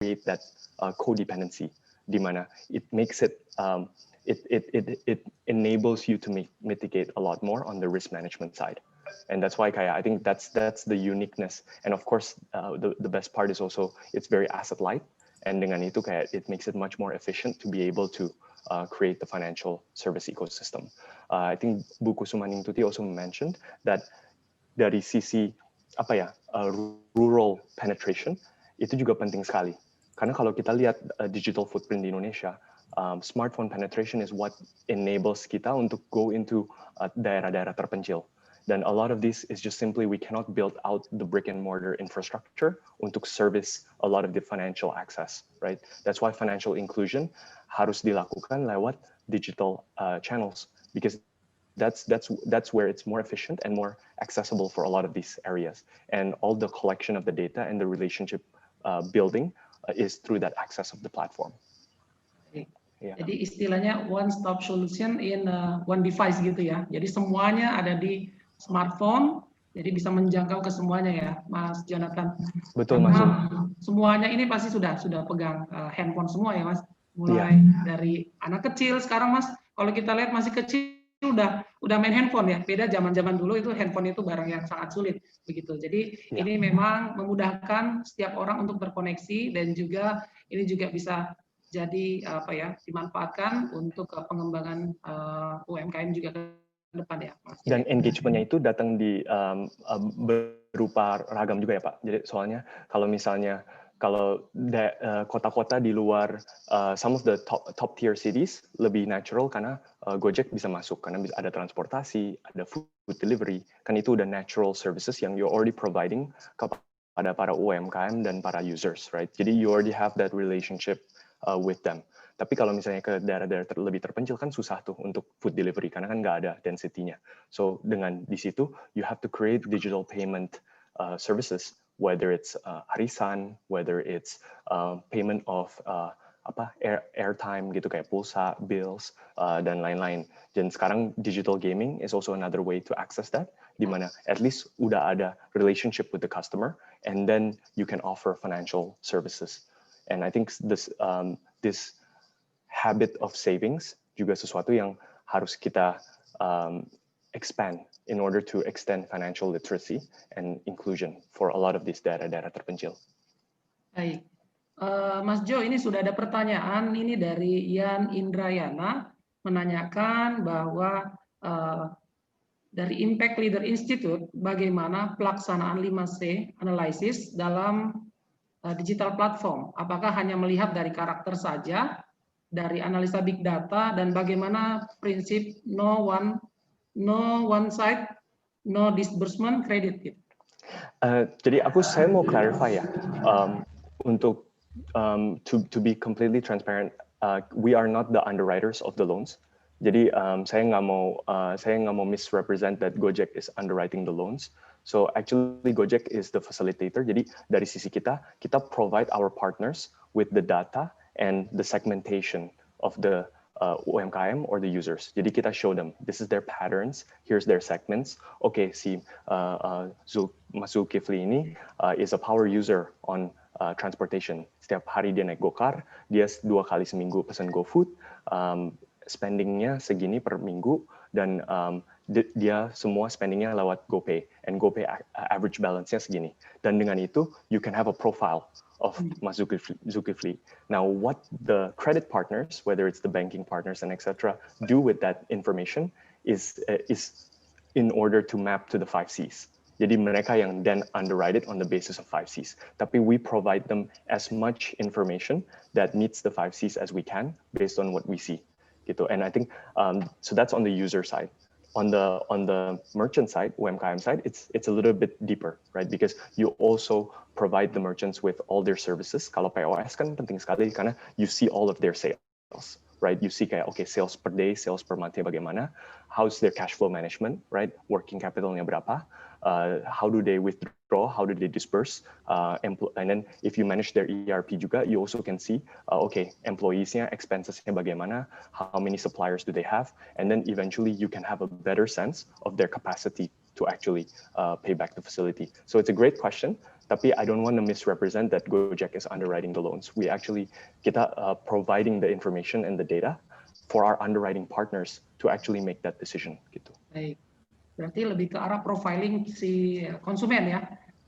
create that codependency, di mana it makes it enables you to mitigate a lot more on the risk management side. And that's why I think that's the uniqueness. And of course, the best part is also it's very asset light. And dengan itu it makes it much more efficient to be able to create the financial service ecosystem. I think Bu Kusumaningtuti also mentioned that dari sisi rural penetration itu juga penting sekali. Karena kalau kita lihat digital footprint di Indonesia, smartphone penetration is what enables kita untuk go into daerah-daerah terpencil. Dan a lot of this is just simply we cannot build out the brick and mortar infrastructure untuk service a lot of the financial access, right? That's why financial inclusion harus dilakukan lewat digital channels, because that's where it's more efficient and more accessible for a lot of these areas. And all the collection of the data and the relationship building is through that access of the platform. Yeah. Jadi istilahnya one stop solution in one device gitu ya. Jadi semuanya ada di smartphone, jadi bisa menjangkau ke semuanya ya, Mas Jonathan. Betul, Mas. Semuanya ini pasti sudah pegang handphone semua ya, Mas. Mulai dari anak kecil sekarang, Mas. Kalau kita lihat masih kecil udah main handphone ya. Beda zaman-zaman dulu itu handphone itu barang yang sangat sulit begitu. Jadi ini memang memudahkan setiap orang untuk berkoneksi, dan juga ini juga bisa jadi dimanfaatkan untuk pengembangan UMKM juga ke depan ya, Mas. Dan engagement-nya itu datang di berupa ragam juga ya, Pak. Jadi soalnya kalau misalnya kota-kota di luar some of the top tier cities lebih natural karena Gojek bisa masuk karena ada transportasi, ada food delivery, kan itu udah natural services yang you're already providing kepada para UMKM dan para users, right? Jadi you already have that relationship with them. Tapi kalau misalnya ke daerah-daerah lebih terpencil kan susah tuh untuk food delivery karena kan nggak ada density-nya. So dengan di situ you have to create digital payment services, whether it's arisan, whether it's payment of airtime gitu kayak pulsa, bills, dan lain-lain. Dan sekarang digital gaming is also another way to access that, di mana at least udah ada relationship with the customer, and then you can offer financial services. And I think this habit of savings juga sesuatu yang harus kita expand in order to extend financial literacy and inclusion for a lot of these daerah-daerah terpencil. Baik, Mas Jo, ini sudah ada pertanyaan ini dari Ian Indrayana menanyakan bahwa dari Impact Leader Institute bagaimana pelaksanaan 5C analysis dalam digital platform? Apakah hanya melihat dari karakter saja, dari analisa big data, dan bagaimana prinsip no one side, no disbursement credit gitu? Jadi saya mau clarify ya, untuk to be completely transparent, we are not the underwriters of the loans. Jadi saya nggak mau misrepresent that Gojek is underwriting the loans. So actually Gojek is the facilitator. Jadi dari sisi kita provide our partners with the data and the segmentation of the UMKM or the users. Jadi kita show them, this is their patterns, here's their segments. Okay, si Mas Zulkifli ini is a power user on transportation. Setiap hari dia naik Gokar, dia 2 kali seminggu pesan GoFood, spendingnya segini per minggu, dan dia semua spendingnya lewat GoPay, and GoPay average balance-nya segini. Dan dengan itu, you can have a profile of Mas Zulkifli. Now, what the credit partners, whether it's the banking partners and etc., do with that information is in order to map to the 5 Cs. Jadi mereka yang then underwrite it on the basis of 5 Cs. Tapi we provide them as much information that meets the 5 Cs as we can based on what we see. Gitu. And I think so that's on the user side. On the merchant side, UMKM side, it's a little bit deeper, right? Because you also provide the merchants with all their services. Kalau POS kan penting sekali karena you see all of their sales, right? You see kayak okay, sales per day, sales per month bagaimana, how's their cash flow management, right? Working capitalnya berapa, how do they withdraw, how do they disperse, and then if you manage their ERP juga, you also can see, okay, employees-nya, expenses-nya bagaimana, how many suppliers do they have, and then eventually you can have a better sense of their capacity to actually pay back the facility. So it's a great question. Tapi I don't want to misrepresent that Gojek is underwriting the loans. Kita providing the information and the data for our underwriting partners to actually make that decision gitu. Baik. Berarti lebih ke arah profiling si konsumen ya.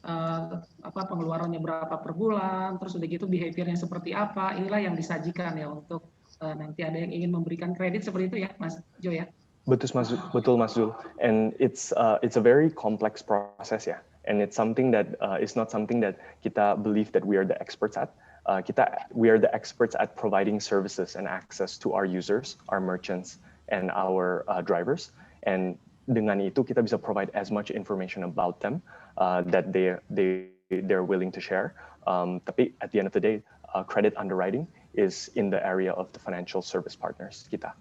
Pengeluarannya berapa per bulan, terus udah gitu behaviornya seperti apa. Inilah yang disajikan ya untuk nanti ada yang ingin memberikan kredit seperti itu ya, Mas Jo ya. Betul Mas Zul. And it's a very complex process ya. And it's something that is not something that kita believe that we are the experts at. We are the experts at providing services and access to our users, our merchants, and our drivers. And dengan itu kita bisa provide as much information about them that they're willing to share. Tapi at the end of the day, credit underwriting is in the area of the financial service partners kita.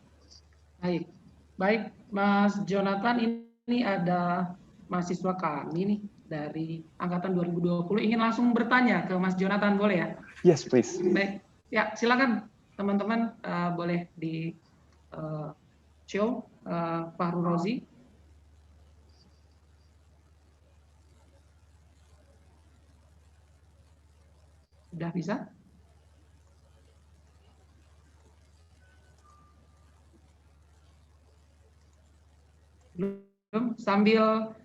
Baik, Mas Jonathan, ini ada mahasiswa kami nih dari angkatan 2020 ingin langsung bertanya ke Mas Jonathan, boleh ya? Yes, please. Baik, ya silakan teman-teman boleh di show Fahru Rozi. Sudah bisa? Belum. Sambil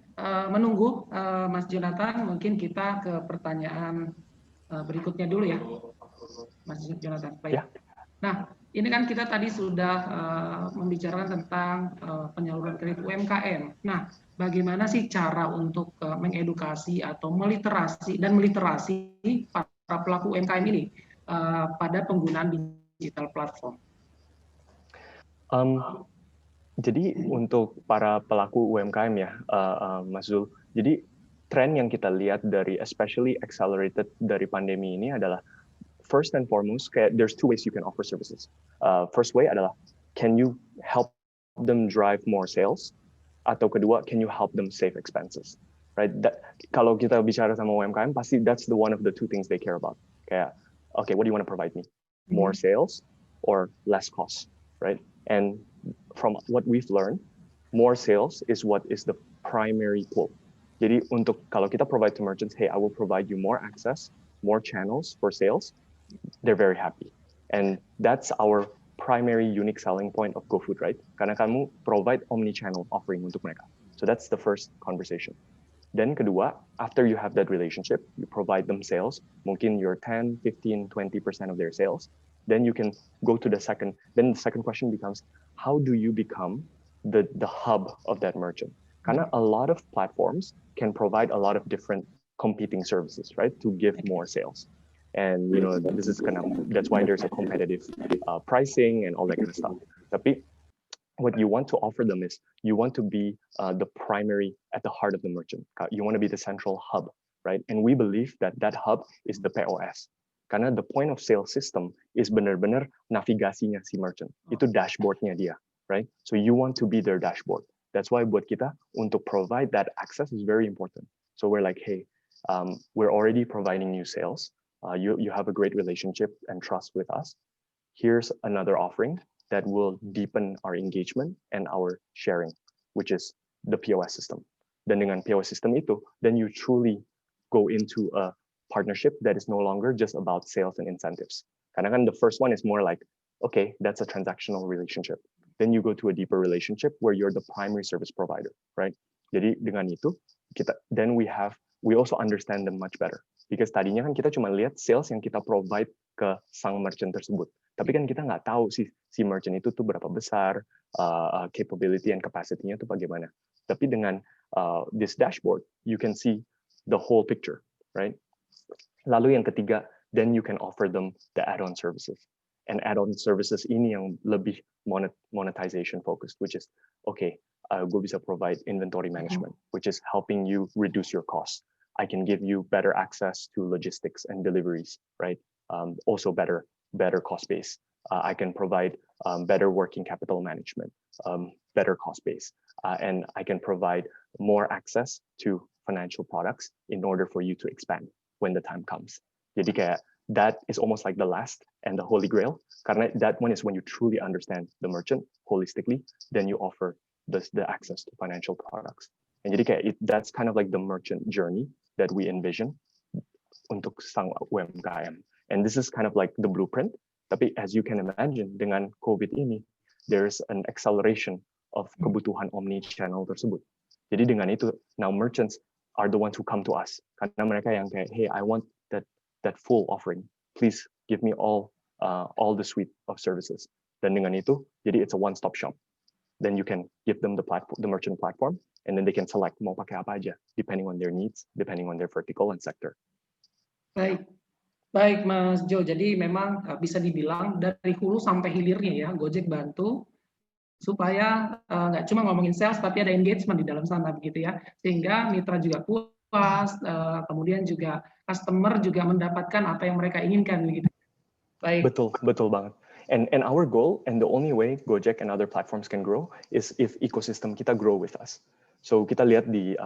menunggu Mas Jonathan, mungkin kita ke pertanyaan berikutnya dulu ya, Mas Jonathan. Baik. Yeah. Nah, ini kan kita tadi sudah membicarakan tentang penyaluran kredit UMKM. Nah, bagaimana sih cara untuk mengedukasi atau meliterasi para pelaku UMKM ini pada penggunaan digital platform? Jadi untuk para pelaku UMKM ya, Mas Zul, jadi tren yang kita lihat dari especially accelerated dari pandemi ini adalah first and foremost, there's two ways you can offer services. First way adalah, can you help them drive more sales? Atau kedua, can you help them save expenses? Right? Kalau kita bicara sama UMKM, pasti that's the one of the two things they care about. Kayak, okay, what do you want to provide me? More sales or less costs, right? And from what we've learned, more sales is what is the primary pull. Jadi kalau kita provide to merchants, hey, I will provide you more access, more channels for sales, they're very happy. And that's our primary unique selling point of GoFood, right? Karena kamu provide omni-channel offering untuk mereka. So that's the first conversation. Then kedua, after you have that relationship, you provide them sales, mungkin your 10, 15, 20% of their sales. Then you can go to the second question becomes, how do you become the hub of that merchant? Karena a lot of platforms can provide a lot of different competing services, right? To give more sales. And that's why there's a competitive pricing and all that kind of stuff. Tapi what you want to offer them is you want to be the primary at the heart of the merchant. You want to be the central hub, right? And we believe that hub is the POS. Karena the point of sale system is benar-benar navigasinya si merchant. Itu dashboardnya dia, right? So you want to be their dashboard. That's why buat kita untuk provide that access is very important. So we're like, hey, we're already providing you sales. You have a great relationship and trust with us. Here's another offering that will deepen our engagement and our sharing, which is the POS system. Dan dengan POS system itu, then you truly go into a partnership that is no longer just about sales and incentives. Karena kan the first one is more like, okay, that's a transactional relationship. Then you go to a deeper relationship where you're the primary service provider, right? Jadi dengan itu, we also understand them much better. Because tadinya kan kita cuma lihat sales yang kita provide ke sang merchant tersebut. Tapi kan kita nggak tahu si merchant itu tuh berapa besar, capability and capacity-nya tuh bagaimana. Tapi dengan this dashboard, you can see the whole picture, right? Lalu yang ketiga, then you can offer them the add-on services. And add-on services ini yang lebih monetization focused, which is, okay, gue bisa provide inventory management, which is helping you reduce your costs. I can give you better access to logistics and deliveries, right? Also better cost base. I can provide better working capital management, better cost base. And I can provide more access to financial products in order for you to expand when the time comes. Jadi kayak that is almost like the last and the holy grail. Karena that one is when you truly understand the merchant holistically, then you offer the access to financial products. And jadi kayak that's kind of like the merchant journey that we envision untuk sang UMKM. And this is kind of like the blueprint. Tapi as you can imagine, dengan COVID ini, there's an acceleration of kebutuhan omni-channel tersebut. Jadi dengan itu, now merchants are the ones who come to us. Karena mereka yang kayak, hey, I want that full offering. Please give me all the suite of services. Dan dengan itu, jadi it's a one-stop shop. Then you can give them the merchant platform, and then they can select mau pakai apa aja, depending on their needs, depending on their vertical and sector. Baik Mas Jo, jadi memang bisa dibilang dari hulu sampai hilirnya ya, Gojek bantu supaya nggak cuma ngomongin sales, tapi ada engagement di dalam sana begitu ya, sehingga mitra juga puas, kemudian juga customer juga mendapatkan apa yang mereka inginkan begitu. Baik. Betul banget. And our goal, and the only way Gojek and other platforms can grow is if ecosystem kita grow with us. So kita lihat di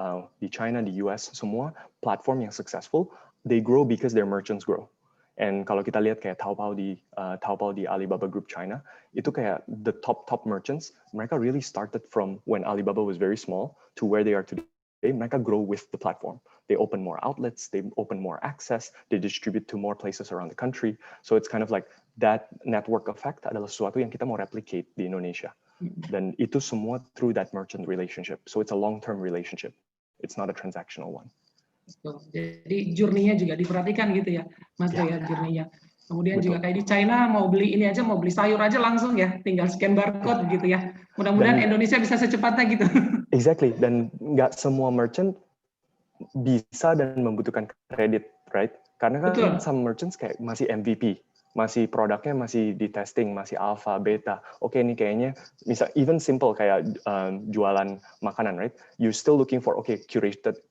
China, di US, semua platform yang successful, they grow because their merchants grow. And kalau kita lihat kayak Taobao di Alibaba Group China, itu kayak the top merchants, mereka really started from when Alibaba was very small to where they are today. Mereka grow with the platform. They open more outlets, they open more access, they distribute to more places around the country. So it's kind of like that network effect adalah sesuatu yang kita mau replicate di Indonesia. Dan itu semua through that merchant relationship. So it's a long-term relationship. It's not a transactional one. Jadi journey-nya juga diperhatikan gitu ya, Mas Jo ya, journey-nya. Kemudian juga kayak di China mau beli ini aja, mau beli sayur aja langsung ya, tinggal scan barcode gitu ya. Mudah-mudahan Indonesia bisa secepatnya gitu. Exactly, dan nggak semua merchant bisa dan membutuhkan kredit, right? Karena kan some merchants kayak masih MVP, masih produknya masih di testing, masih alpha, beta. Oke, ini kayaknya misal even simple kayak jualan makanan, right? You still looking for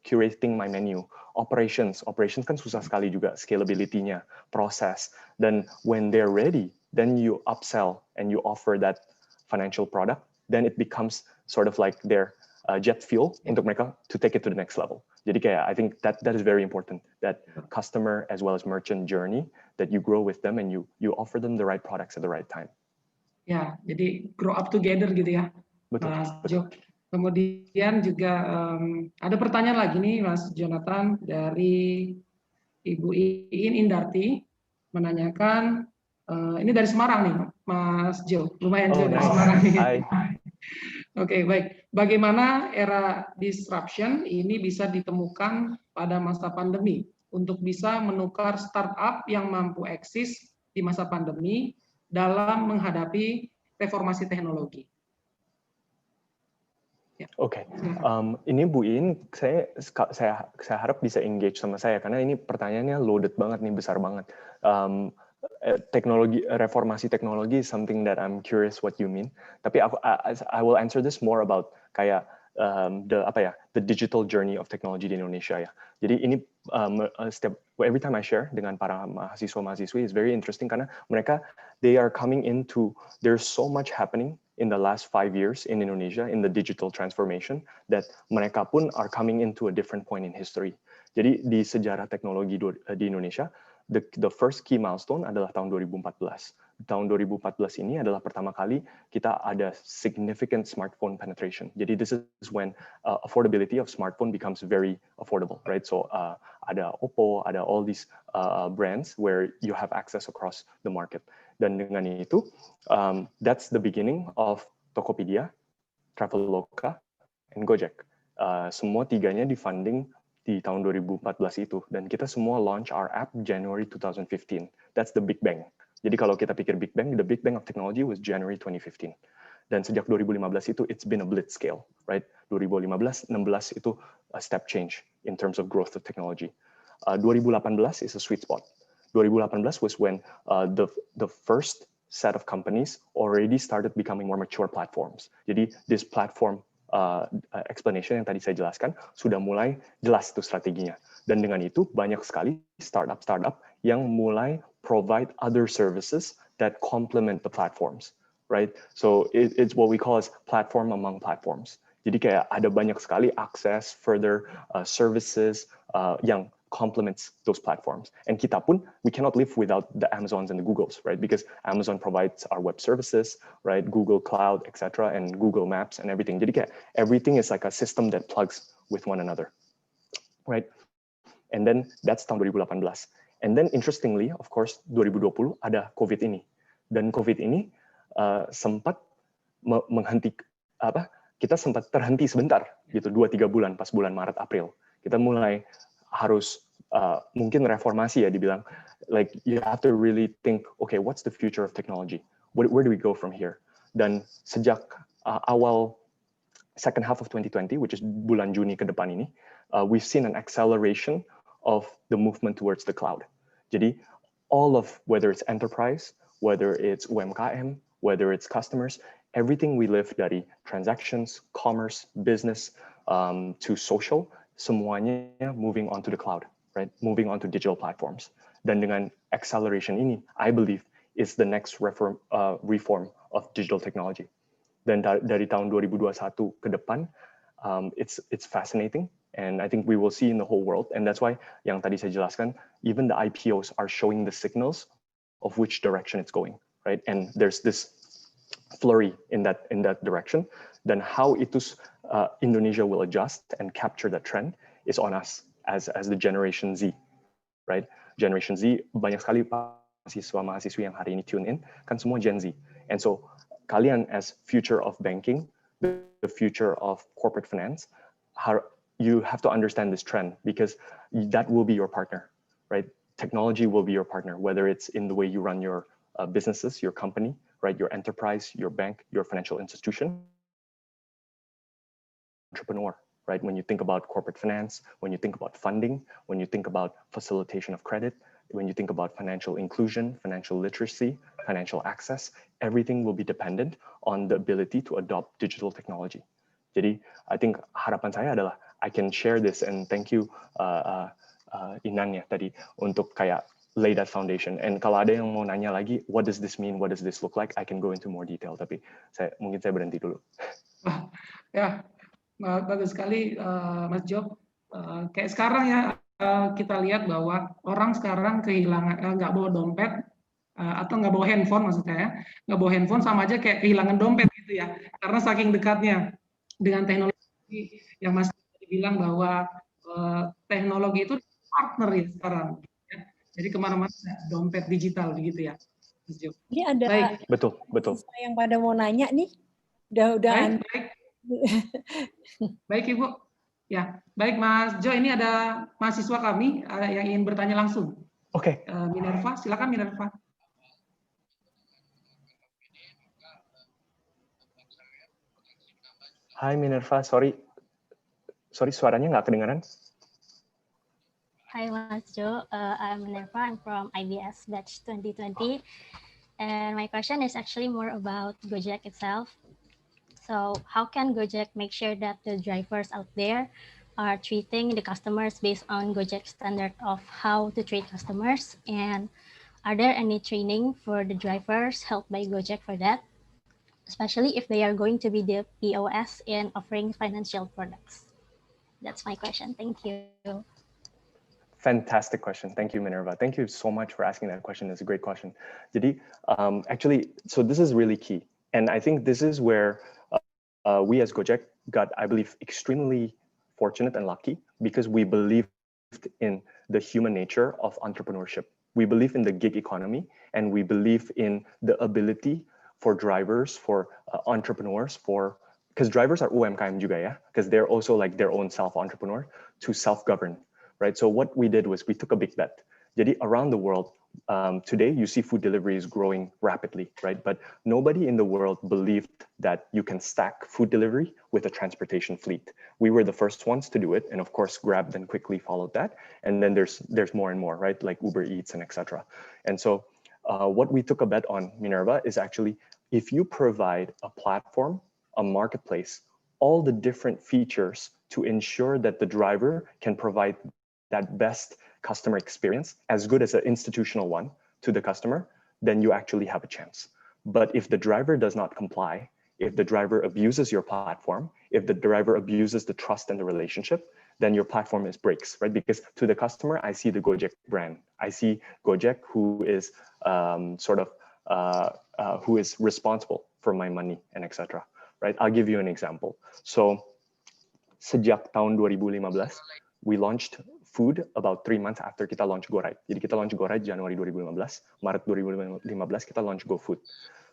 curating my menu. Operations kan susah sekali juga, scalability-nya, proses. Dan when they're ready, then you upsell and you offer that financial product, then it becomes sort of like their jet fuel untuk mereka to take it to the next level. Jadi kayak I think that is very important, that customer as well as merchant journey, that you grow with them and you offer them the right products at the right time. Ya, jadi grow up together gitu ya, Mas Jo. Kemudian juga ada pertanyaan lagi nih Mas Jonathan dari Ibu Iin Indarti menanyakan, ini dari Semarang nih Mas Jo, lumayan jauh dari Semarang nih. Oke, baik. Bagaimana era disruption ini bisa ditemukan pada masa pandemi untuk bisa menukar startup yang mampu eksis di masa pandemi dalam menghadapi reformasi teknologi? Ya. Oke, ini Bu In, saya harap bisa engage sama saya karena ini pertanyaannya loaded banget nih, besar banget. Reformasi teknologi is something that I'm curious what you mean. Tapi I will answer this more about kayak the digital journey of technology di Indonesia ya. Jadi ini every time I share dengan para mahasiswa-mahasiswi is very interesting karena mereka they are coming into, there's so much happening in the last 5 years in Indonesia in the digital transformation that mereka pun are coming into a different point in history. Jadi di sejarah teknologi di Indonesia, the first key milestone adalah tahun 2014. Tahun 2014 ini adalah pertama kali kita ada significant smartphone penetration. Jadi this is when affordability of smartphone becomes very affordable, right? So ada Oppo, ada all these brands where you have access across the market. Dan dengan itu, that's the beginning of Tokopedia, Traveloka, and Gojek. Semua tiganya di-funding di tahun 2014 itu. Dan kita semua launch our app January 2015. That's the Big Bang. Jadi kalau kita pikir Big Bang, the Big Bang of technology was January 2015. Dan sejak 2015 itu, it's been a blitz scale, right? 2015, 16 itu a step change in terms of growth of technology. 2018 is a sweet spot. 2018 was when the first set of companies already started becoming more mature platforms. Jadi this platform explanation yang tadi saya jelaskan sudah mulai jelas itu strateginya. Dan dengan itu banyak sekali startup yang mulai provide other services that complement the platforms, right? So it's what we call as platform among platforms. Jadi kayak ada banyak sekali access further services yang complements those platforms. And kita pun, we cannot live without the Amazons and the Googles, right? Because Amazon provides our web services, right? Google Cloud, etc., and Google Maps and everything. Jadi kayak everything is like a system that plugs with one another, right? And then that's tahun 2018. And then interestingly, of course, 2020 ada COVID ini. Dan COVID ini sempat kita sempat terhenti sebentar gitu, 2-3 bulan pas bulan Maret April. Kita mulai harus mungkin reformasi ya dibilang, like you have to really think, okay, what's the future of technology? Where do we go from here? Dan sejak awal second half of 2020, which is bulan Juni ke depan ini, we've seen an acceleration of the movement towards the cloud. Jadi all of, whether it's enterprise, whether it's UMKM, whether it's customers, everything we live dari transactions, commerce, business, to social, semuanya moving onto the cloud, right? Moving onto digital platforms. Dan dengan acceleration ini, I believe is the next reform of digital technology. Dan dari tahun 2021 ke depan, it's fascinating. And I think we will see in the whole world. And that's why yang tadi saya jelaskan, even the IPOs are showing the signals of which direction it's going, right? And there's this flurry in that direction. Then how Indonesia will adjust and capture that trend is on us as the Generation Z, right? Generation Z, banyak sekali mahasiswa yang hari ini tune in, kan semua Gen Z. And so kalian as future of banking, the future of corporate finance, you have to understand this trend because that will be your partner, right? Technology will be your partner, whether it's in the way you run your businesses, your company, right? Your enterprise, your bank, your financial institution, entrepreneur, right? When you think about corporate finance, when you think about funding, when you think about facilitation of credit, when you think about financial inclusion, financial literacy, financial access, everything will be dependent on the ability to adopt digital technology. Jadi, I think harapan saya adalah I can share this and thank you Inan ya tadi untuk kayak lay that foundation. And kalau ada yang mau nanya lagi, what does this mean? What does this look like? I can go into more detail. Tapi mungkin saya berhenti dulu. Ya, bagus sekali Mas Job. Kayak sekarang ya kita lihat bahwa orang sekarang kehilangan nggak bawa dompet atau nggak bawa handphone maksudnya ya, nggak bawa handphone sama aja kayak kehilangan dompet gitu ya. Karena saking dekatnya dengan teknologi yang Mas bilang bahwa teknologi itu partner ya sekarang. Ya. Jadi kemana-mana dompet digital begitu ya, Mas Jo. Ini ada baik. Betul. Yang pada mau nanya nih, udah. Baik Ibu. Ya, baik Mas Jo. Ini ada mahasiswa kami yang ingin bertanya langsung. Oke. Minerva, silakan Minerva. Hai Minerva, sorry suaranya nggak kedengaran. Hi Mas Jo, I'm Minerva, I'm from IBS batch 2020, and my question is actually more about Gojek itself. So how can Gojek make sure that the drivers out there are treating the customers based on Gojek standard of how to treat customers, and are there any training for the drivers helped by Gojek for that? Especially if they are going to be the POS in offering financial products. That's my question. Thank you. Fantastic question. Thank you, Minerva. Thank you so much for asking that question. It's a great question. Jadi, actually, so this is really key. And I think this is where we as Gojek got, I believe, extremely fortunate and lucky because we believed in the human nature of entrepreneurship. We believe in the gig economy, and we believe in the ability for drivers, for entrepreneurs, because drivers are UMKM juga ya, because they're also like their own self-entrepreneur to self-govern, right? So what we did was we took a big bet. Jadi around the world, today you see food delivery is growing rapidly, right? But nobody in the world believed that you can stack food delivery with a transportation fleet. We were the first ones to do it, and of course Grab then quickly followed that. And then there's more and more, right? Like Uber Eats and etc. And so what we took a bet on, Minerva, is actually if you provide a platform, a marketplace, all the different features to ensure that the driver can provide that best customer experience, as good as an institutional one to the customer, then you actually have a chance. But if the driver does not comply, if the driver abuses your platform, if the driver abuses the trust and the relationship, then your platform breaks, right? Because to the customer, I see the Gojek brand. I see Gojek who is who is responsible for my money and etc. Right? I'll give you an example. So, sejak tahun 2015, we launched food about 3 months after kita launch GoRide. Jadi kita launch GoRide Januari 2015, Maret 2015 kita launch GoFood.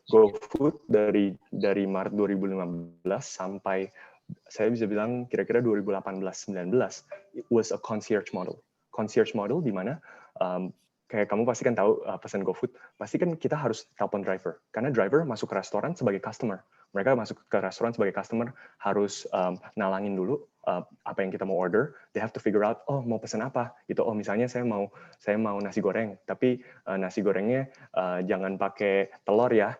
GoFood dari Maret 2015 sampai saya bisa bilang kira-kira 2018-19 it was a concierge model. Concierge model di mana kayak kamu pasti kan tahu pesan GoFood, pasti kan kita harus telepon driver. Karena driver masuk ke restoran sebagai customer. Mereka masuk ke restoran sebagai customer harus nalangin dulu apa yang kita mau order. They have to figure out, oh mau pesan apa? Gitu. Oh misalnya saya mau nasi goreng, tapi nasi gorengnya jangan pakai telur ya,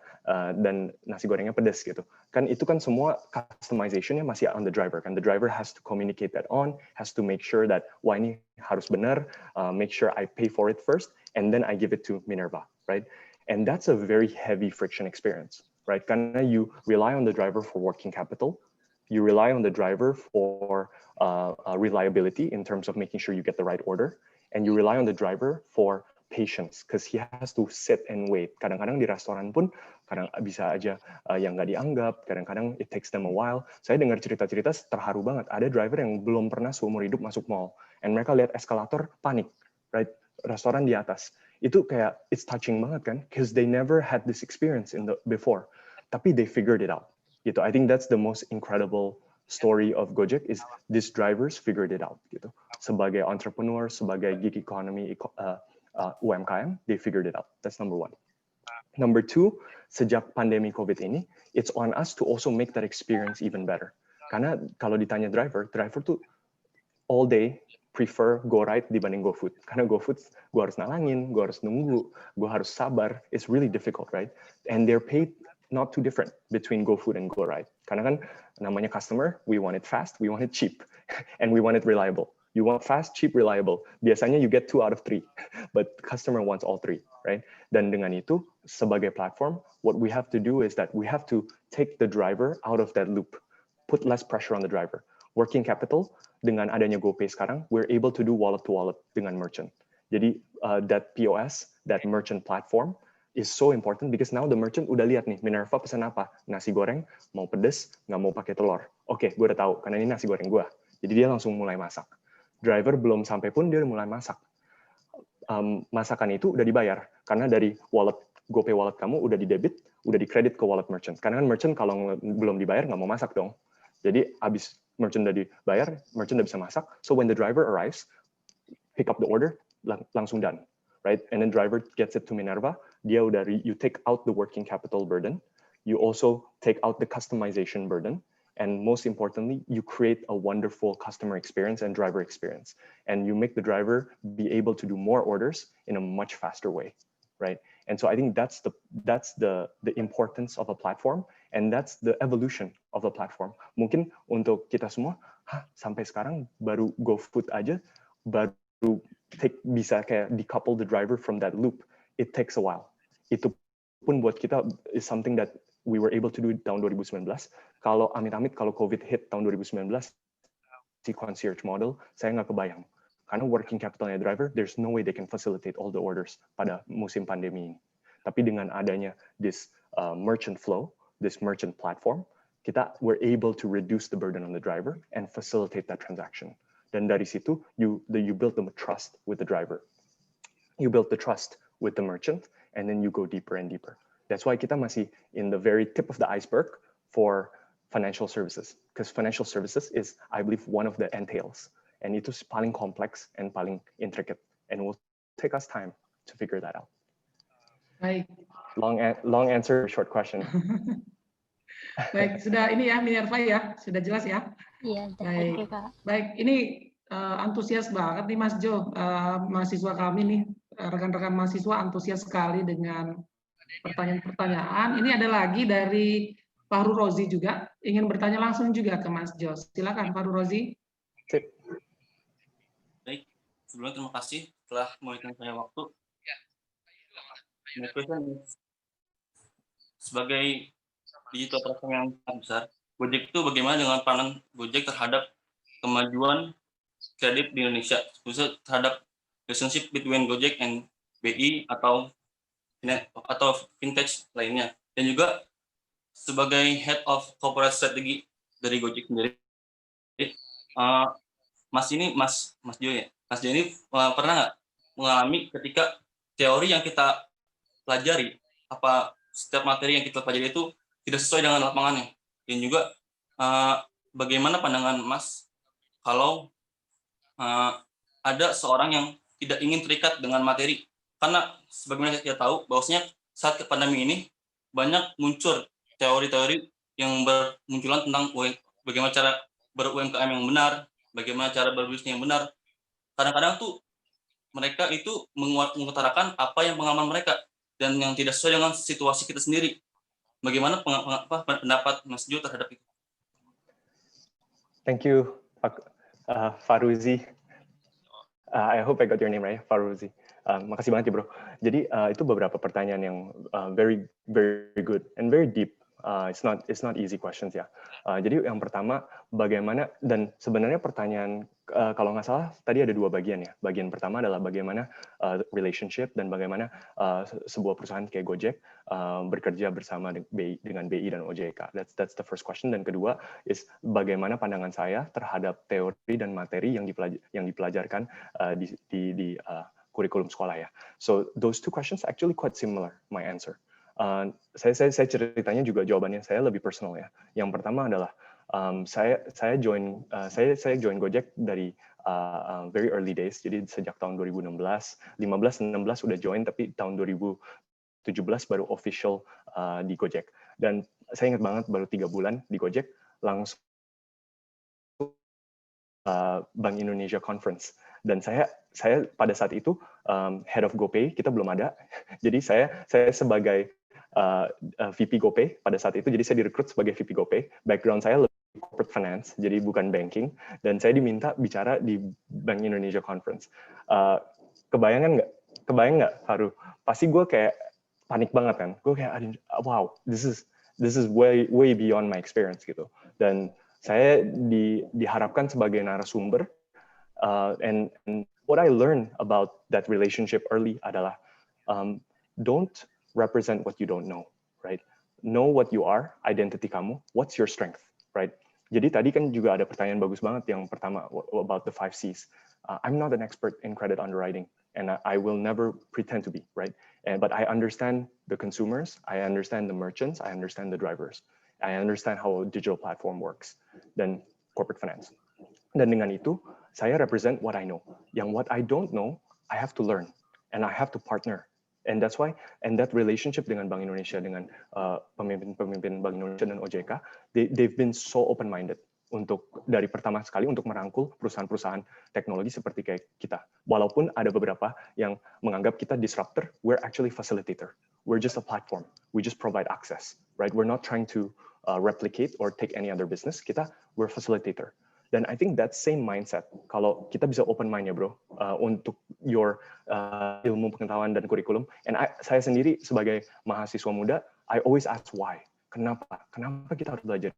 dan nasi gorengnya pedas gitu. Kan itu kan semua customization-nya masih on the driver. Kan the driver has to communicate that has to make sure that wah ini harus benar, make sure I pay for it first, and then I give it to Minerva, right? And that's a very heavy friction experience, right? Karena you rely on the driver for working capital, you rely on the driver for reliability in terms of making sure you get the right order, and you rely on the driver for patience, because he has to sit and wait. Kadang-kadang di restoran pun, kadang bisa aja yang nggak dianggap, kadang-kadang it takes them a while. Saya dengar cerita-cerita terharu banget, ada driver yang belum pernah seumur hidup masuk mall, and mereka lihat eskalator, panik, right? Restoran di atas. Itu kayak, it's touching banget kan, because they never had this experience before, tapi they figured it out. Gitu. I think that's the most incredible story of Gojek is these drivers figured it out. Gitu. Sebagai entrepreneur, sebagai gig economy, UMKM, they figured it out. That's number one. Number two, sejak pandemi COVID ini, it's on us to also make that experience even better. Karena kalau ditanya driver tuh all day prefer GoRide dibanding GoFood. Karena GoFood, gue harus nalangin, gue harus nunggu, gue harus sabar. It's really difficult, right? And they're paid not too different between GoFood and GoRide. Karena kan namanya customer, we want it fast, we want it cheap, and we want it reliable. You want fast, cheap, reliable. Biasanya you get 2 out of 3, but customer wants all 3, right? Dan dengan itu, sebagai platform, what we have to do is that we have to take the driver out of that loop, put less pressure on the driver. Working capital, dengan adanya GoPay sekarang, we're able to do wallet-to-wallet dengan merchant. Jadi that POS, that merchant platform, is so important because now the merchant udah lihat nih, Minerva pesan apa? Nasi goreng, mau pedes, nggak mau pakai telur. Oke, gue udah tahu, karena ini nasi goreng gue. Jadi dia langsung mulai masak. Driver belum sampai pun dia udah mulai masak. Masakan itu udah dibayar, karena dari wallet, GoPay wallet kamu udah di debit, udah di kredit ke wallet merchant. Karena kan merchant kalau belum dibayar nggak mau masak dong. Jadi abis merchant udah dibayar, merchant udah bisa masak. So when the driver arrives, pick up the order, langsung done, right? And then driver gets it to Minerva. Dia udah you take out the working capital burden, you also take out the customization burden, and most importantly, you create a wonderful customer experience and driver experience, and you make the driver be able to do more orders in a much faster way, right? And so I think that's the importance of a platform, and that's the evolution of a platform. Mungkin untuk kita semua, sampai sekarang baru GoFood aja, baru bisa kayak decouple the driver from that loop. It takes a while. Itu pun buat kita is something that we were able to do tahun 2019. Kalau amit-amit kalau COVID hit tahun 2019, si concierge model, saya nggak kebayang. Karena working capitalnya driver, there's no way they can facilitate all the orders pada musim pandemi ini. Tapi dengan adanya this merchant flow, this merchant platform, we're able to reduce the burden on the driver and facilitate that transaction. Dan dari situ, you build the trust with the driver. You build the trust with the merchant, and then you go deeper and deeper. That's why kita masih in the very tip of the iceberg for financial services. Because financial services is, I believe, one of the entails. And itu paling kompleks and paling intricate. And it will take us time to figure that out. Baik. Long answer, short question. Baik, sudah ini ya Minerva ya, sudah jelas ya. Iya, Baik. you, Kak. Baik, ini antusias banget nih Mas Jo, mahasiswa kami nih, rekan-rekan mahasiswa antusias sekali dengan pertanyaan-pertanyaan. Ini ada lagi dari Fahru Rozi juga, ingin bertanya langsung juga ke Mas Jo. Silakan Fahru Rozi. Baik, sebelumnya terima kasih telah memberikan saya waktu. My question is, sebagai digital platform yang sangat besar, Gojek itu bagaimana dengan peranan Gojek terhadap kemajuan kredit di Indonesia, khususnya terhadap relationship between Gojek and BI atau fintech lainnya, dan juga sebagai head of corporate strategy dari Gojek sendiri, Mas Jo ya, Mas Jo ini pernah nggak mengalami ketika teori yang kita pelajari, setiap materi yang kita pelajari itu tidak sesuai dengan lapangannya? Dan juga bagaimana pandangan Mas kalau ada seorang yang tidak ingin terikat dengan materi? Karena sebagaimana kita tahu bahwasanya saat pandemi ini banyak muncul teori-teori yang bermunculan tentang bagaimana cara ber-UMKM yang benar, bagaimana cara berbisnis yang benar. Kadang-kadang tuh mereka itu mengutarakan apa yang pengalaman mereka dan yang tidak sesuai dengan situasi kita sendiri. Bagaimana pendapat Mas Jo terhadap itu? Thank you, Faruzi. I hope I got your name right, Faruzi. Makasih banget ya bro. Jadi itu beberapa pertanyaan yang very good and very deep. It's not easy questions ya. Jadi yang pertama bagaimana, dan sebenarnya pertanyaan kalau nggak salah tadi ada dua bagian ya. Bagian pertama adalah bagaimana relationship dan bagaimana sebuah perusahaan kayak Gojek bekerja bersama dengan BI dan OJK. That's the first question. Dan kedua is bagaimana pandangan saya terhadap teori dan materi yang dipelajarkan di kurikulum sekolah ya. So those two questions actually quite similar my answer. Saya ceritanya juga jawabannya saya lebih personal ya. Yang pertama adalah saya join Gojek dari very early days. Jadi sejak tahun 2016, 15-16 udah join, tapi tahun 2017 baru official di Gojek. Dan saya ingat banget baru 3 bulan di Gojek langsung Bank Indonesia Conference. Dan saya pada saat itu head of GoPay, kita belum ada. Jadi saya sebagai VP GoPay pada saat itu, jadi saya direkrut sebagai VP GoPay. Background saya lebih corporate finance, jadi bukan banking. Dan saya diminta bicara di Bank Indonesia Conference. Kebayang nggak, Faru? Pasti gue kayak panik banget kan. Gue kayak, wow, this is way beyond my experience gitu. Dan saya diharapkan sebagai narasumber. And what I learned about that relationship early adalah don't represent what you don't know, right? Know what you are, identity kamu, what's your strength, right? Jadi tadi kan juga ada pertanyaan bagus banget yang pertama about the 5 C's. I'm not an expert in credit underwriting, and I will never pretend to be, right? But I understand the consumers, I understand the merchants, I understand the drivers, I understand how a digital platform works, dan corporate finance. Dan dengan itu, saya represent what I know. Yang what I don't know, I have to learn, and I have to partner. And that's why, and that relationship dengan Bank Indonesia, dengan pemimpin Bank Indonesia dan OJK, they've been so open-minded untuk dari pertama sekali untuk merangkul perusahaan-perusahaan teknologi seperti kayak kita. Walaupun ada beberapa yang menganggap kita disruptor, we're actually facilitator. We're just a platform. We just provide access, right? We're not trying to replicate or take any other business. We're facilitator. Dan I think that same mindset, kalau kita bisa open mind ya bro, untuk your ilmu pengetahuan dan kurikulum. And saya sendiri sebagai mahasiswa muda, I always ask why. Kenapa kita harus belajar?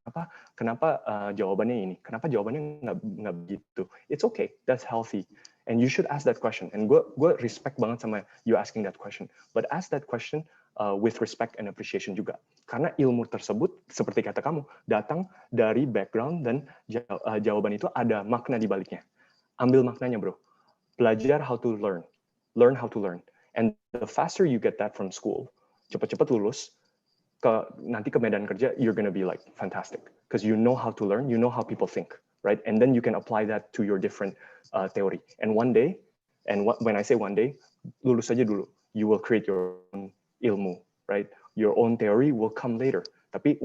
Kenapa jawabannya ini? Kenapa jawabannya nggak begitu? It's okay, that's healthy. And you should ask that question. And gue respect banget sama you asking that question. But ask that question with respect and appreciation juga. Karena ilmu tersebut, seperti kata kamu, datang dari background dan jawaban itu ada makna di baliknya. Ambil maknanya bro. Belajar how to learn. Learn how to learn. And the faster you get that from school, cepat-cepat lulus, nanti ke medan kerja, you're gonna be like fantastic. Because you know how to learn, you know how people think, right? And then you can apply that to your different theory. And one day, when I say one day, lulus aja dulu. You will create your own ilmu, right? Your own theory will come later. Tapi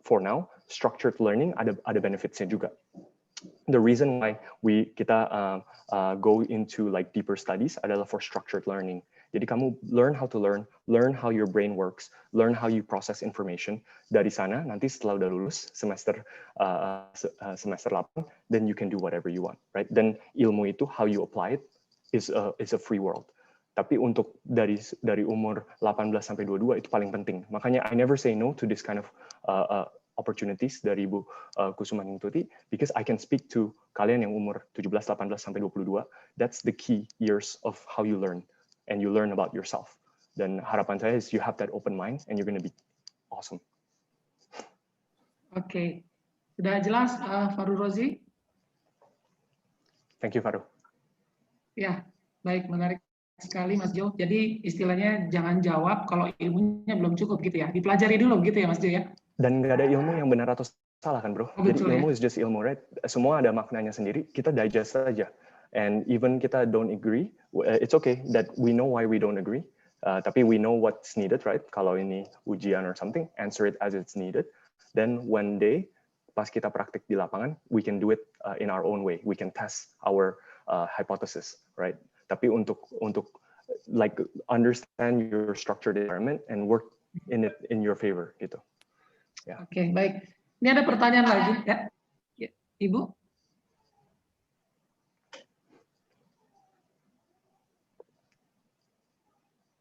for now, structured learning ada benefitsnya juga. The reason why kita go into like deeper studies adalah for structured learning. Jadi kamu learn how to learn how your brain works, learn how you process information. Dari sana nanti setelah udah lulus semester 8, then you can do whatever you want, right? Dan ilmu itu how you apply it is a free world. Tapi untuk dari umur 18 sampai 22 itu paling penting. Makanya I never say no to this kind of opportunities dari Ibu Kusumaningtuti, because I can speak to kalian yang umur 17, 18 sampai 22. That's the key years of how you learn, and you learn about yourself. Dan harapan saya is you have that open mind and you're going to be awesome. Oke. Sudah jelas, Faru Rozi? Thank you, Faru. Ya, baik, menarik sekali Mas Jo. Jadi istilahnya jangan jawab kalau ilmunya belum cukup gitu ya. Dipelajari dulu gitu ya Mas Jo ya. Dan nggak ada ilmu yang benar atau salah kan bro. Oh, Jadi betul ya. ilmu is just ilmu, right? Semua ada maknanya sendiri, kita digest saja. And even kita don't agree, it's okay that we know why we don't agree. Tapi we know what's needed, right? Kalau ini ujian or something, answer it as it's needed. Then one day, pas kita praktik di lapangan, we can do it in our own way. We can test our hypothesis, right? Tapi untuk like understand your structured environment and work in it in your favor gitu. Ya. Oke, baik. Ini ada pertanyaan lagi ya. Ya, Ibu.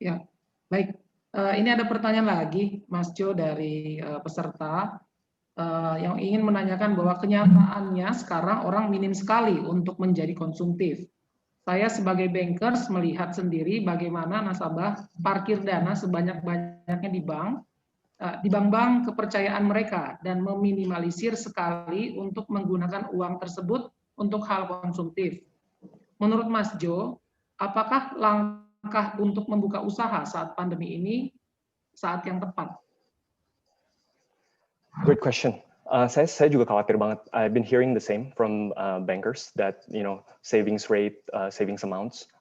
Ya, baik. Ini ada pertanyaan lagi, Mas Jo, dari peserta yang ingin menanyakan bahwa kenyataannya sekarang orang minim sekali untuk menjadi konsumtif. Saya sebagai bankers melihat sendiri bagaimana nasabah parkir dana sebanyak-banyaknya di bank-bank kepercayaan mereka dan meminimalisir sekali untuk menggunakan uang tersebut untuk hal konsumtif. Menurut Mas Jo, apakah langkah untuk membuka usaha saat pandemi ini saat yang tepat? Great question. Saya juga khawatir banget. I've been hearing the same from bankers that savings rate, savings amounts,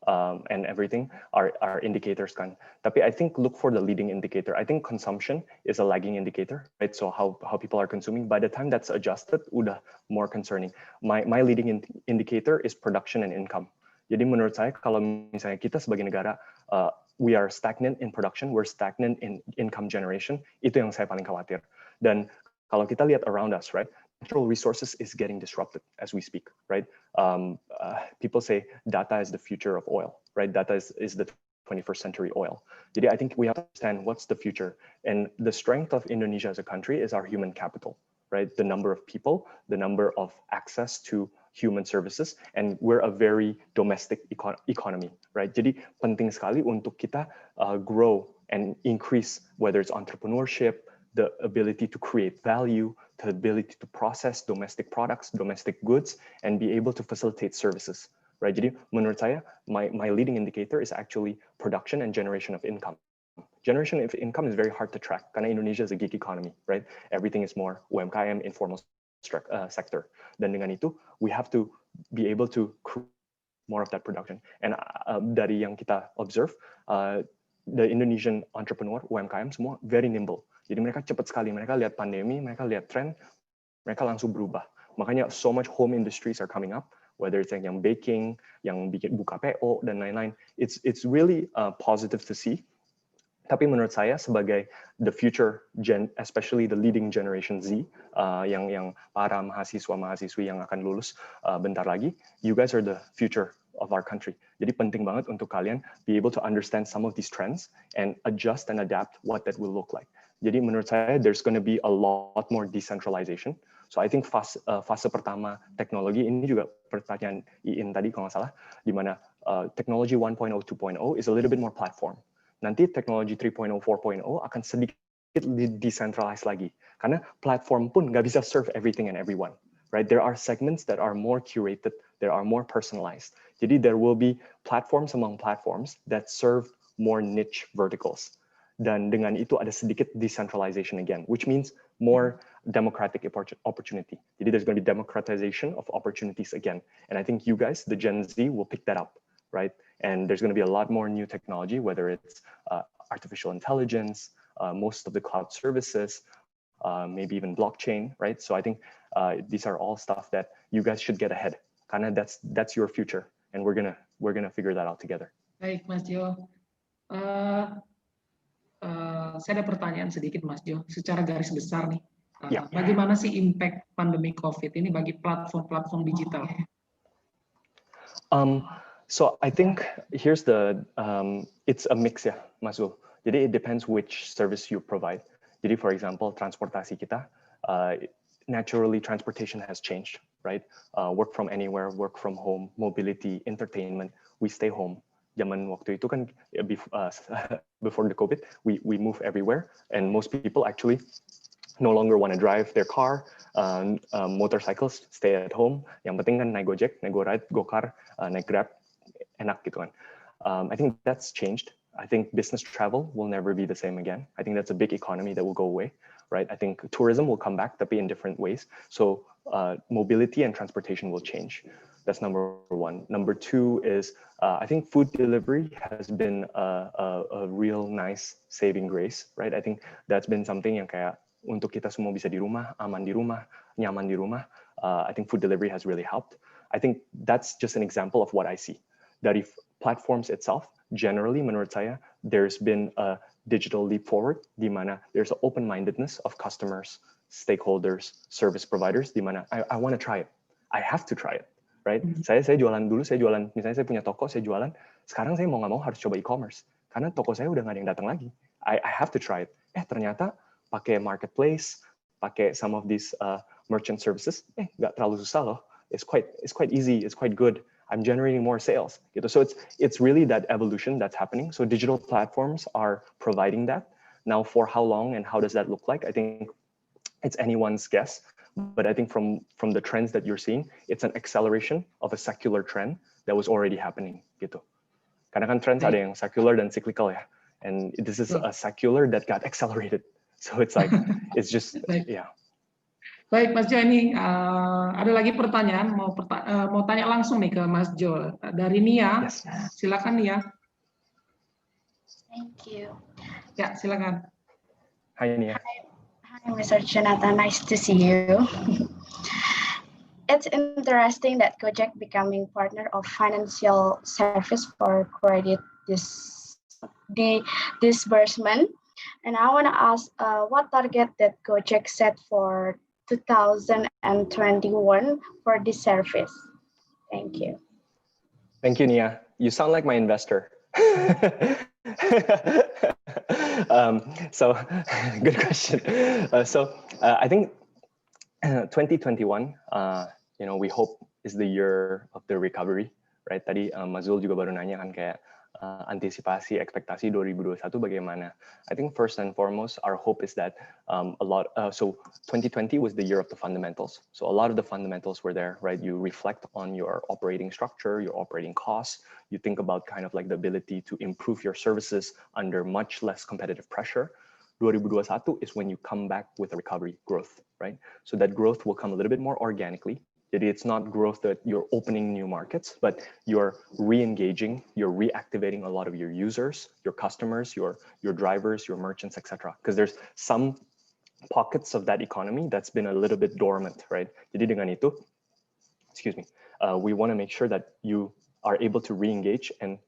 and everything are indicators kan. Tapi I think look for the leading indicator. I think consumption is a lagging indicator, right? So how people are consuming. By the time that's adjusted, udah more concerning. My leading indicator is production and income. Jadi menurut saya kalau misalnya kita sebagai negara we are stagnant in production, we're stagnant in income generation, itu yang saya paling khawatir. Dan kalau kita lihat around us, right, natural resources is getting disrupted as we speak, right? People say data is the future of oil, right? Data is the 21st century oil. Jadi I think we have to understand what's the future. And the strength of Indonesia as a country is our human capital, right? The number of people, the number of access to human services, and we're a very domestic economy, right? Jadi penting sekali untuk kita grow and increase, whether it's entrepreneurship, the ability to create value, the ability to process domestic products, domestic goods, and be able to facilitate services, right? Jadi menurut saya, my leading indicator is actually production and generation of income. Generation of income is very hard to track karena Indonesia is a gig economy, right? Everything is more UMKM, informal sector. Dan dengan itu, we have to be able to create more of that production. And dari yang kita observe, the Indonesian entrepreneur, UMKM semua very nimble. Jadi mereka cepat sekali, mereka lihat pandemi, mereka lihat tren, mereka langsung berubah. Makanya so much home industries are coming up, whether it's yang baking, yang bikin buka PO, dan lain-lain. It's really positive to see. Tapi menurut saya sebagai the future gen, especially the leading generation Z, yang para mahasiswa-mahasiswi yang akan lulus bentar lagi, you guys are the future of our country. Jadi penting banget untuk kalian be able to understand some of these trends and adjust and adapt what that will look like. Jadi menurut saya there's going to be a lot more decentralization. So I think fase pertama teknologi ini juga pertanyaan Iin tadi kalau nggak salah, di mana technology 1.0, 2.0 is a little bit more platform. Nanti teknologi 3.0, 4.0 akan sedikit decentralized lagi. Karena platform pun nggak bisa serve everything and everyone. Right? There are segments that are more curated, there are more personalized. Jadi there will be platforms among platforms that serve more niche verticals. Dan dengan itu ada sedikit decentralization again, which means more democratic opportunity. Jadi there's going to be democratization of opportunities again. And I think you guys, the Gen Z, will pick that up, right? And there's going to be a lot more new technology, whether it's artificial intelligence, most of the cloud services, maybe even blockchain, right? So I think these are all stuff that you guys should get ahead. Karena that's your future, and we're gonna figure that out together. Baik, Mas Jo. Saya ada pertanyaan sedikit, Mas Jo, secara garis besar nih. Bagaimana sih impact pandemi COVID ini bagi platform-platform digital? So I think here's it's a mix ya, Mas Zul. Jadi it depends which service you provide. Jadi for example, transportasi kita, naturally transportation has changed, right? Work from anywhere, work from home, mobility, entertainment, we stay home. Zaman waktu itu kan before the COVID, we move everywhere, and most people actually no longer want to drive their car, motorcycles, stay at home. Yang penting kan naik Gojek, naik GoRide, GoCar, naik Grab, enak gitu kan. I think that's changed. I think business travel will never be the same again. I think that's a big economy that will go away, right? I think tourism will come back, tapi in different ways. So mobility and transportation will change. That's number one. Number two is I think food delivery has been a real nice saving grace, right? I think that's been something yang kayak untuk kita semua bisa di rumah, aman di rumah, nyaman di rumah. I think food delivery has really helped. I think that's just an example of what I see. Dari platforms itself, generally menurut saya, there's been a digital leap forward di mana there's an open-mindedness of customers, stakeholders, service providers di mana I want to try it. I have to try it, right? Saya jualan dulu, misalnya saya punya toko, saya jualan. Sekarang saya mau nggak mau harus coba e-commerce karena toko saya udah nggak ada yang datang lagi. I have to try it. Ternyata pakai marketplace, pakai some of these merchant services, nggak terlalu susah loh. It's quite easy. It's quite good. I'm generating more sales. So it's really that evolution that's happening. So digital platforms are providing that. Now, for how long and how does that look like? I think it's anyone's guess. But I think from the trends that you're seeing, it's an acceleration of a secular trend that was already happening. Gitu. Karena kan trends ada yang secular dan cyclical ya. And this is a secular that got accelerated. So it's like, it's just, yeah. Baik, Mas Jo, ini ada lagi pertanyaan, mau tanya langsung nih ke Mas Jo. Dari Nia, Yes. Silakan Nia. Thank you. Ya, silakan. Hi Nia. Hi, Mr. Jonathan. Nice to see you. It's interesting that Gojek becoming partner of financial service for credit disbursement. And I want to ask what target that Gojek set for 2021 for this service. Thank you. Thank you, Nia. You sound like my investor. So good question. I think 2021, we hope is the year of the recovery, right? Tadi Mazul juga baru nanya kan kayak antisipasi ekspektasi 2021 bagaimana. I think first and foremost, our hope is that so 2020 was the year of the fundamentals. So a lot of the fundamentals were there, right? You reflect on your operating structure, your operating costs. You think about kind of like the ability to improve your services under much less competitive pressure. 2021 is when you come back with a recovery growth, right? So that growth will come a little bit more organically. It's not growth that you're opening new markets, but you're re-engaging, you're reactivating a lot of your users, your customers, your drivers, your merchants, etc. Because there's some pockets of that economy that's been a little bit dormant, right? Jadi dengan itu, we want to make sure that you are able to re-engage and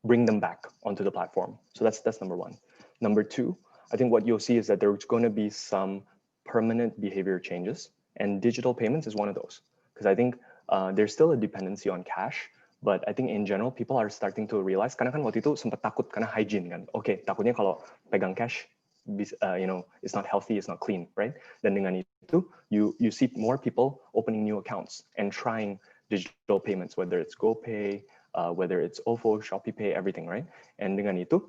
bring them back onto the platform. So that's number one. Number two, I think what you'll see is that there's going to be some permanent behavior changes. And digital payments is one of those, because I think there's still a dependency on cash, but I think in general people are starting to realize, karena kan waktu itu sempat takut karena hygiene kan, takutnya kalau pegang cash, it's not healthy, it's not clean, right? Dan dengan itu, you see more people opening new accounts and trying digital payments, whether it's GoPay, whether it's OVO, ShopeePay, everything, right? And dengan itu,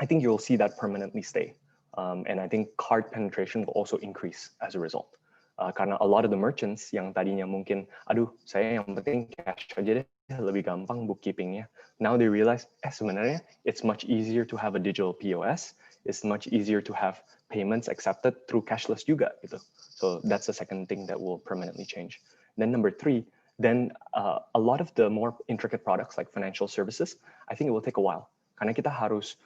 I think you'll see that permanently stay, and I think card penetration will also increase as a result. Karena a lot of the merchants yang tadinya mungkin, aduh saya yang penting cash aja deh, lebih gampang bookkeepingnya. Now they realize, sebenarnya it's much easier to have a digital POS, it's much easier to have payments accepted through cashless juga gitu. So that's the second thing that will permanently change. Then number three, then a lot of the more intricate products like financial services, I think it will take a while. Karena kita harus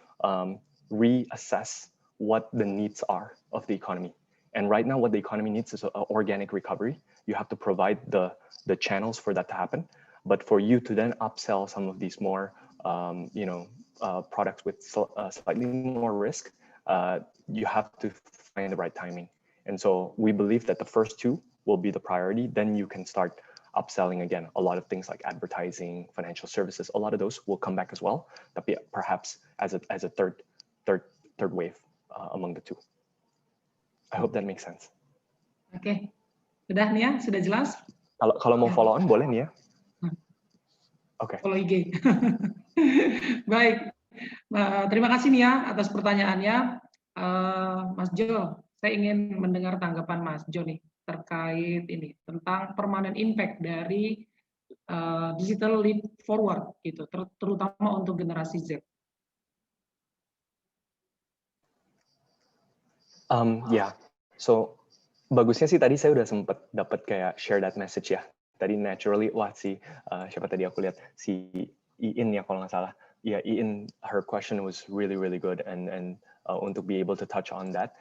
reassess what the needs are of the economy. And right now, what the economy needs is an organic recovery. You have to provide the channels for that to happen. But for you to then upsell some of these more, products with slightly more risk, you have to find the right timing. And so we believe that the first two will be the priority. Then you can start upselling again. A lot of things like advertising, financial services, a lot of those will come back as well. Tapi perhaps as a third wave among the two. I hope that makes sense. Oke. Sudah Nia? Sudah jelas? Kalau mau follow on boleh Nia? Oke. Follow IG. Baik. Terima kasih Nia atas pertanyaannya. Mas Jo, saya ingin mendengar tanggapan Mas Jo nih terkait ini tentang permanent impact dari digital leap forward gitu, terutama untuk generasi Z. Yeah, so bagusnya sih tadi saya udah sempet dapat kayak share that message ya. Tadi naturally, wah siapa tadi aku lihat si Iin ya kalau nggak salah. Ya Iin, her question was really good and untuk be able to touch on that.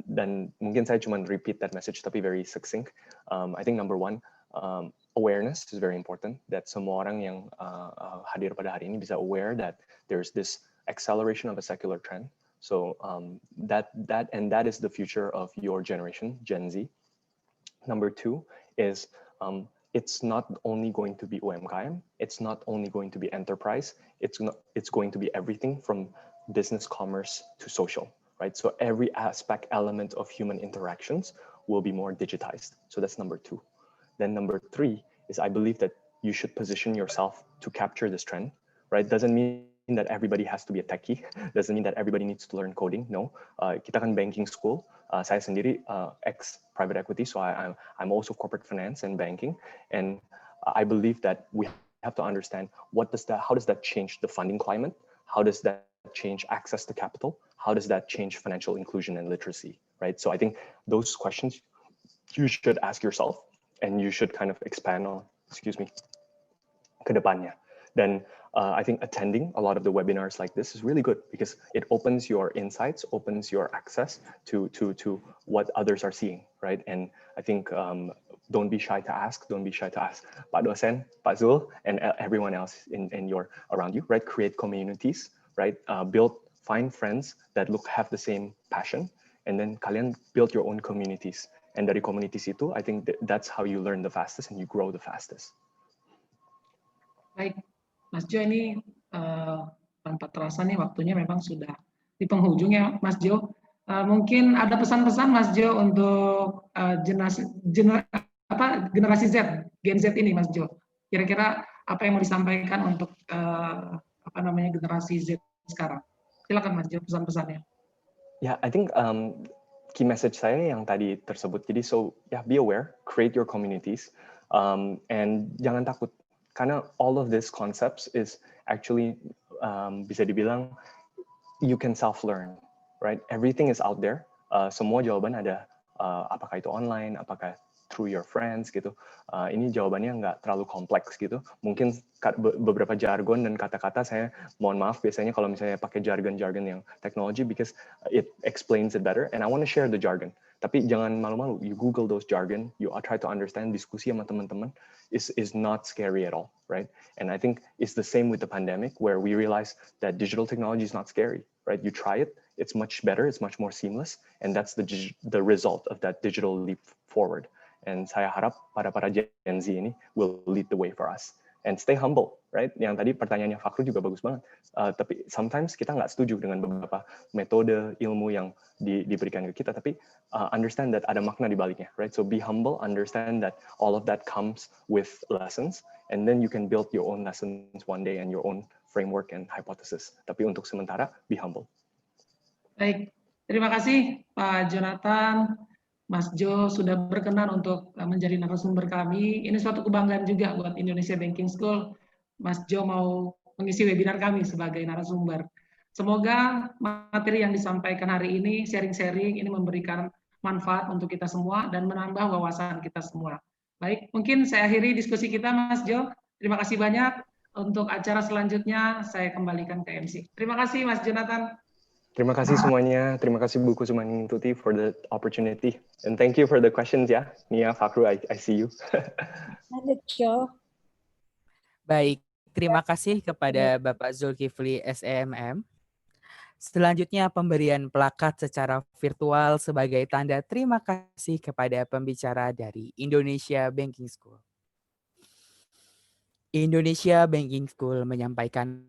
Dan mungkin saya cuma repeat that message tapi very succinct. I think number one, awareness is very important. That semua orang yang hadir pada hari ini bisa aware that there's this acceleration of a secular trend. So that is the future of your generation, Gen Z. Number two is it's not only going to be UMKM, it's not only going to be enterprise, it's going to be everything from business, commerce to social, right? So every aspect, element of human interactions will be more digitized. So that's number two. Then number three is I believe that you should position yourself to capture this trend, right? Doesn't mean that everybody has to be a techie. Doesn't mean that everybody needs to learn coding. No, kita kan banking school. Saya sendiri ex private equity, so I'm also corporate finance and banking. And I believe that we have to understand how does that change the funding climate? How does that change access to capital? How does that change financial inclusion and literacy, right? So I think those questions you should ask yourself, and you should kind of expand on, ke depannya. Then I think attending a lot of the webinars like this is really good because it opens your insights, opens your access to what others are seeing, right? And I think don't be shy to ask. Don't be shy to ask Pak Dosen, Pak Zul, and everyone else in your around you, right? Create communities, right? Find friends that have the same passion, and then kalian build your own communities. And dari communities itu, I think that's how you learn the fastest and you grow the fastest. Baik, Mas Jo, ini tanpa terasa nih waktunya memang sudah di penghujung ya, Mas Jo. Mungkin ada pesan-pesan Mas Jo untuk generasi Z, Gen Z ini, Mas Jo. Kira-kira apa yang mau disampaikan untuk generasi Z sekarang? Silakan Mas Jo, pesan-pesannya. Yeah, I think key message saya yang tadi tersebut. Jadi be aware, create your communities, and jangan takut. Karena all of these concepts is actually bisa dibilang you can self-learn, right? Everything is out there. Semua jawaban ada. Apakah itu online, apakah through your friends gitu. Ini jawabannya nggak terlalu kompleks gitu. Mungkin beberapa jargon dan kata-kata saya mohon maaf biasanya kalau misalnya pakai jargon-jargon yang technology because it explains it better and I want to share the jargon. Tapi jangan malu-malu. You Google those jargon, you try to understand, diskusi sama teman-teman is not scary at all, right? And I think it's the same with the pandemic where we realize that digital technology is not scary, right? You try it, it's much better, it's much more seamless, and that's the result of that digital leap forward. And saya harap para Gen Z ini will lead the way for us. And stay humble, right? Yang tadi pertanyaannya Fakru juga bagus banget. Tapi sometimes kita nggak setuju dengan beberapa metode ilmu yang diberikan ke kita, tapi understand that ada makna di baliknya, right? So be humble, understand that all of that comes with lessons, and then you can build your own lessons one day and your own framework and hypothesis. Tapi untuk sementara, be humble. Baik, terima kasih Pak Jonathan, Mas Jo sudah berkenan untuk menjadi narasumber kami. Ini suatu kebanggaan juga buat Indonesia Banking School. Mas Jo mau mengisi webinar kami sebagai narasumber. Semoga materi yang disampaikan hari ini, sharing-sharing, ini memberikan manfaat untuk kita semua dan menambah wawasan kita semua. Baik, mungkin saya akhiri diskusi kita, Mas Jo. Terima kasih banyak. Untuk acara selanjutnya, saya kembalikan ke MC. Terima kasih, Mas Jonathan. Terima kasih semuanya. Terima kasih Bu Kusuma Tuti for the opportunity. And thank you for the questions ya. Nia, Fakru, I see you. Baik, terima kasih kepada Bapak Zulkifli SEMM. Selanjutnya pemberian plakat secara virtual sebagai tanda terima kasih kepada pembicara dari Indonesia Banking School. Indonesia Banking School menyampaikan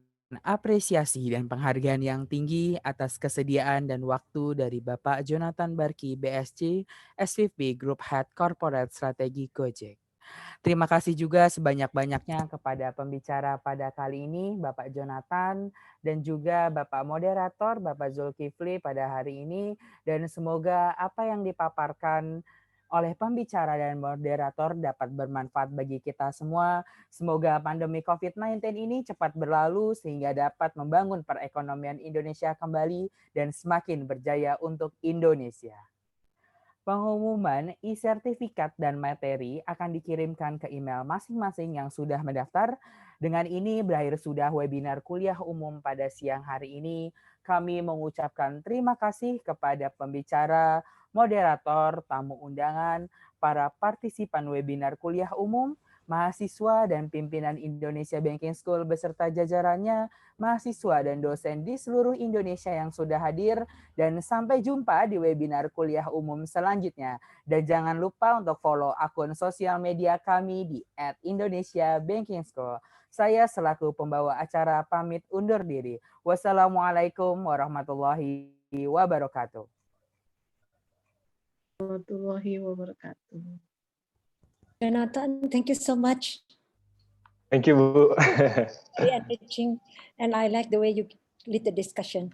apresiasi dan penghargaan yang tinggi atas kesediaan dan waktu dari Bapak Jonathan Barki BSC, SVP Group Head Corporate Strategi Gojek. Terima kasih juga sebanyak-banyaknya kepada pembicara pada kali ini, Bapak Jonathan, dan juga Bapak Moderator, Bapak Zulkifli pada hari ini. Dan semoga apa yang dipaparkan oleh pembicara dan moderator dapat bermanfaat bagi kita semua. Semoga pandemi COVID-19 ini cepat berlalu sehingga dapat membangun perekonomian Indonesia kembali dan semakin berjaya untuk Indonesia. Pengumuman e-sertifikat dan materi akan dikirimkan ke email masing-masing yang sudah mendaftar. Dengan ini berakhir sudah webinar kuliah umum pada siang hari ini. Kami mengucapkan terima kasih kepada pembicara, moderator, tamu undangan, para partisipan webinar kuliah umum, mahasiswa dan pimpinan Indonesia Banking School beserta jajarannya, mahasiswa dan dosen di seluruh Indonesia yang sudah hadir, dan sampai jumpa di webinar kuliah umum selanjutnya. Dan jangan lupa untuk follow akun sosial media kami di @IndonesiaBankingSchool. Saya selaku pembawa acara pamit undur diri. Wassalamualaikum warahmatullahi wabarakatuh. Warahmatullahi wabarakatuh. Jonathan, thank you so much. Thank you, Bu. Very enriching, and I like the way you lead the discussion.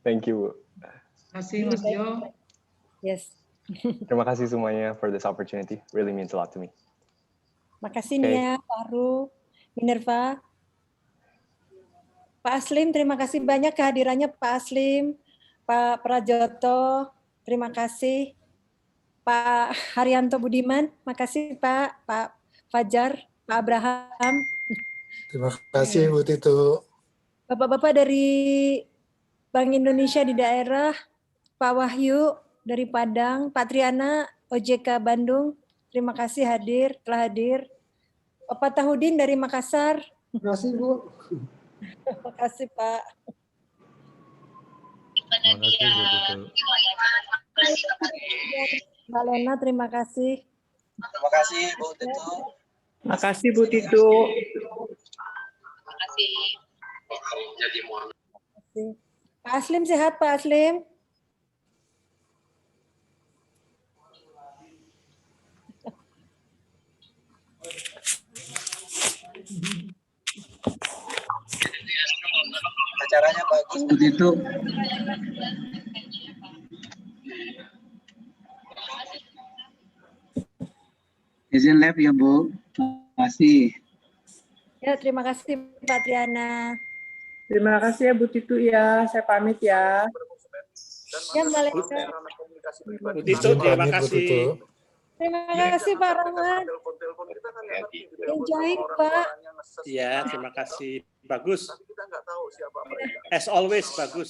Thank you, Bu. Terima kasih Mas Jo. Yes. Terima kasih semuanya for this opportunity. Really means a lot to me. Makasih Okay. Nia, Faru, Minerva. Pak Aslim, terima kasih banyak kehadirannya Pak Aslim, Pak Prajoto, terima kasih. Pak Haryanto Budiman, makasih Pak Fajar, Pak Abraham. Terima kasih Bu Titu. Bapak-bapak dari Bank Indonesia di daerah, Pak Wahyu dari Padang, Pak Triana, OJK Bandung, terima kasih telah hadir. Bapak Tahudin dari Makassar. Terima kasih Bu. Terima kasih Pak. Terima kasih Bu Titu. Mbak Lena, terima kasih. Terima kasih Bu Titu. Terima kasih Bu Titu. Terima kasih. Jadi mohon. Pak Aslim sehat Pak Aslim? Acaranya bagus Bu Titu. Izin live ya Bu. Terima kasih. Ya, terima kasih Pak Triana. Terima kasih ya Bu Titu ya. Saya pamit ya. Ya, Mbak Lena. Bu Titu, terima kasih. Terima kasih Pak Rahman. Enjoy Pak. Ya, terima kasih. Bagus. As always, bagus.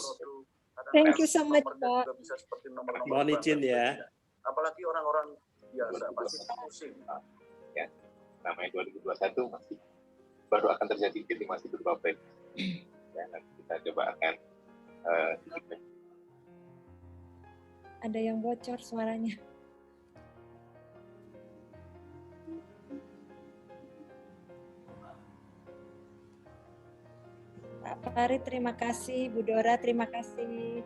Thank you so much Pak. Mohon izin ya. Apalagi orang-orang biasa pasti pusing. Ya, namanya 2021 masih baru akan terjadi, jadi masih beberapa prediksi. Ya, nanti kita coba akan Ada yang bocor suaranya. Pak Farid, terima kasih. Bu Dora, terima kasih.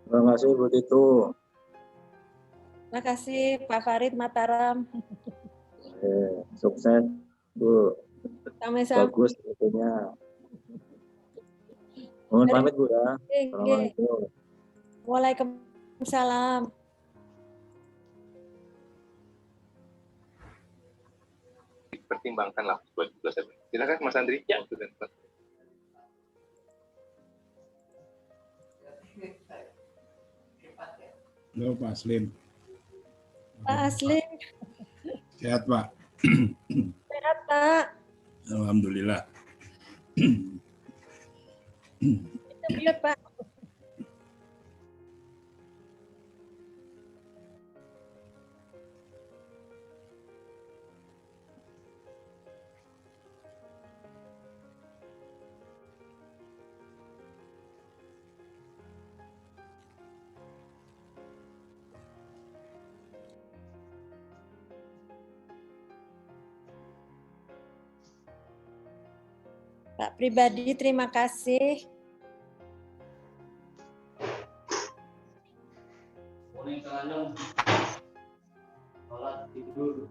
Terima kasih Bu Titu. Terima kasih Pak Farid Mataram. Sukses Bu. Sama-sama. Bagus itunya. Mohon pamit Bu ya. Assalamualaikum. Waalaikumsalam. pertimbangkanlah 2021. Silakan Mas Andri. Ya. Halo Pak Aslim. Pak Aslim. Sehat Pak. Sehat Pak. Alhamdulillah. Iya Pak. Pak Pribadi, terima kasih. Sholat tidur.